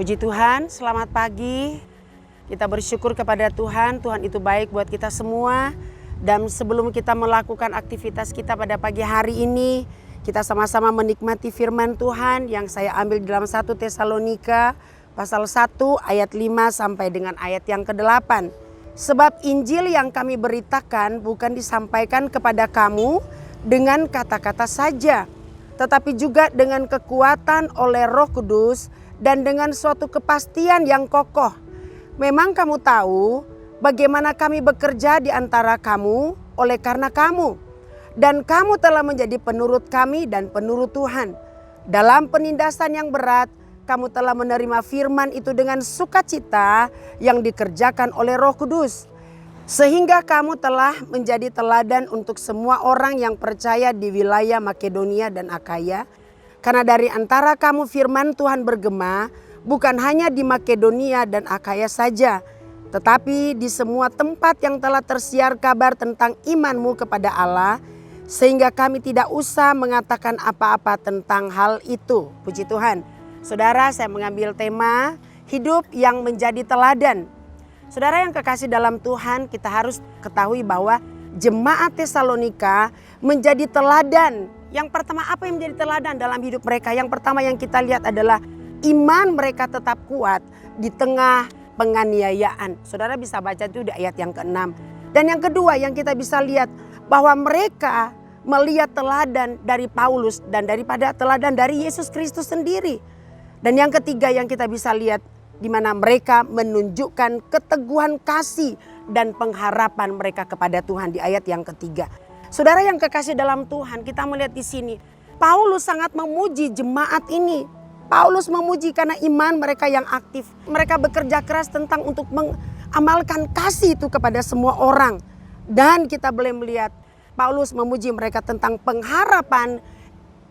Puji Tuhan, selamat pagi. Kita bersyukur kepada Tuhan, Tuhan itu baik buat kita semua. Dan sebelum kita melakukan aktivitas kita pada pagi hari ini, kita sama-sama menikmati firman Tuhan yang saya ambil dalam 1 Tesalonika pasal 1 ayat 5 sampai dengan ayat yang ke-8. Sebab Injil yang kami beritakan bukan disampaikan kepada kamu dengan kata-kata saja, tetapi juga dengan kekuatan oleh Roh Kudus dan dengan suatu kepastian yang kokoh. Memang kamu tahu bagaimana kami bekerja di antara kamu oleh karena kamu. Dan kamu telah menjadi penurut kami dan penurut Tuhan. Dalam penindasan yang berat, kamu telah menerima firman itu dengan sukacita yang dikerjakan oleh Roh Kudus. Sehingga kamu telah menjadi teladan untuk semua orang yang percaya di wilayah Makedonia dan Akaya. Karena dari antara kamu firman Tuhan bergema bukan hanya di Makedonia dan Akaya saja, tetapi di semua tempat yang telah tersiar kabar tentang imanmu kepada Allah, sehingga kami tidak usah mengatakan apa-apa tentang hal itu. Puji Tuhan. Saudara, saya mengambil tema hidup yang menjadi teladan. Saudara yang kekasih dalam Tuhan, kita harus ketahui bahwa jemaat Tesalonika menjadi teladan. Yang pertama, apa yang menjadi teladan dalam hidup mereka? Yang pertama yang kita lihat adalah iman mereka tetap kuat di tengah penganiayaan. Saudara bisa baca itu di ayat yang ke-6. Dan yang kedua yang kita bisa lihat bahwa mereka melihat teladan dari Paulus dan daripada teladan dari Yesus Kristus sendiri. Dan yang ketiga yang kita bisa lihat di mana mereka menunjukkan keteguhan kasih dan pengharapan mereka kepada Tuhan di ayat yang ketiga. Saudara yang kekasih dalam Tuhan, kita melihat di sini Paulus sangat memuji jemaat ini. Paulus memuji karena iman mereka yang aktif. Mereka bekerja keras tentang untuk mengamalkan kasih itu kepada semua orang. Dan kita boleh melihat Paulus memuji mereka tentang pengharapan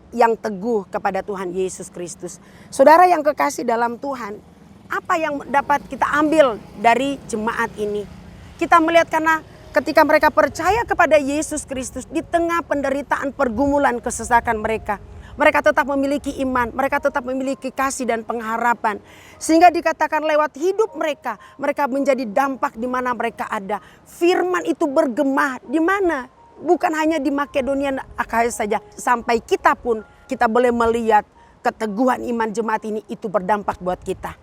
yang teguh kepada Tuhan Yesus Kristus. Saudara yang kekasih dalam Tuhan, apa yang dapat kita ambil dari jemaat ini? Kita melihat karena ketika mereka percaya kepada Yesus Kristus di tengah penderitaan, pergumulan, kesesakan mereka, mereka tetap memiliki iman, mereka tetap memiliki kasih dan pengharapan. Sehingga dikatakan lewat hidup mereka, mereka menjadi dampak di mana mereka ada. Firman itu bergema di mana? Bukan hanya di Makedonia dan Akaya saja. Sampai kita pun kita boleh melihat keteguhan iman jemaat ini itu berdampak buat kita.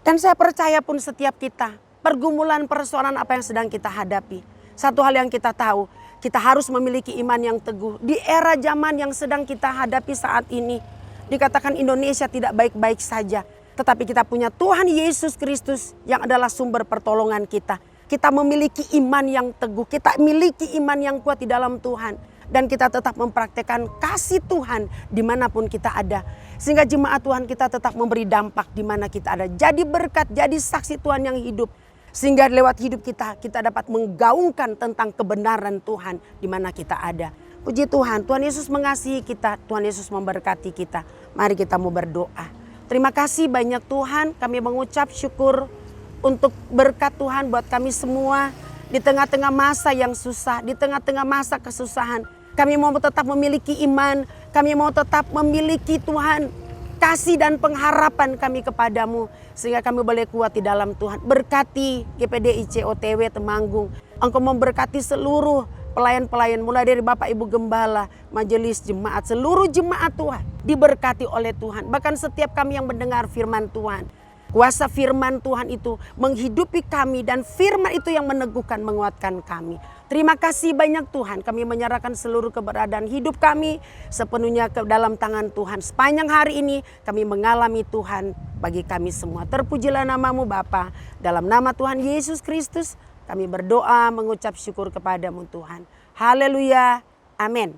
Dan saya percaya pun setiap kita, pergumulan, persoalan apa yang sedang kita hadapi. Satu hal yang kita tahu, kita harus memiliki iman yang teguh. Di era zaman yang sedang kita hadapi saat ini, dikatakan Indonesia tidak baik-baik saja. Tetapi kita punya Tuhan Yesus Kristus yang adalah sumber pertolongan kita. Kita memiliki iman yang teguh, kita memiliki iman yang kuat di dalam Tuhan. Dan kita tetap mempraktekkan kasih Tuhan dimanapun kita ada. Sehingga jemaat Tuhan kita tetap memberi dampak di mana kita ada. Jadi berkat, jadi saksi Tuhan yang hidup. Sehingga lewat hidup kita dapat menggaungkan tentang kebenaran Tuhan di mana kita ada. Puji Tuhan, Tuhan Yesus mengasihi kita, Tuhan Yesus memberkati kita. Mari kita mau berdoa. Terima kasih banyak Tuhan, kami mengucap syukur untuk berkat Tuhan buat kami semua. Di tengah-tengah masa yang susah, di tengah-tengah masa kesusahan. Kami mau tetap memiliki iman, kami mau tetap memiliki Tuhan kasih dan pengharapan kami kepadamu. Sehingga kami boleh kuat di dalam Tuhan. Berkati GPDIC OTW Temanggung. Engkau memberkati seluruh pelayan-pelayan mulai dari Bapak Ibu Gembala, majelis jemaat, seluruh jemaat Tuhan. Diberkati oleh Tuhan. Bahkan setiap kami yang mendengar firman Tuhan. Kuasa firman Tuhan itu menghidupi kami dan firman itu yang meneguhkan, menguatkan kami. Terima kasih banyak Tuhan, kami menyerahkan seluruh keberadaan hidup kami sepenuhnya ke dalam tangan Tuhan. Sepanjang hari ini kami mengalami Tuhan bagi kami semua. Terpujilah namamu Bapa, dalam nama Tuhan Yesus Kristus kami berdoa mengucap syukur kepadamu Tuhan. Haleluya, amin.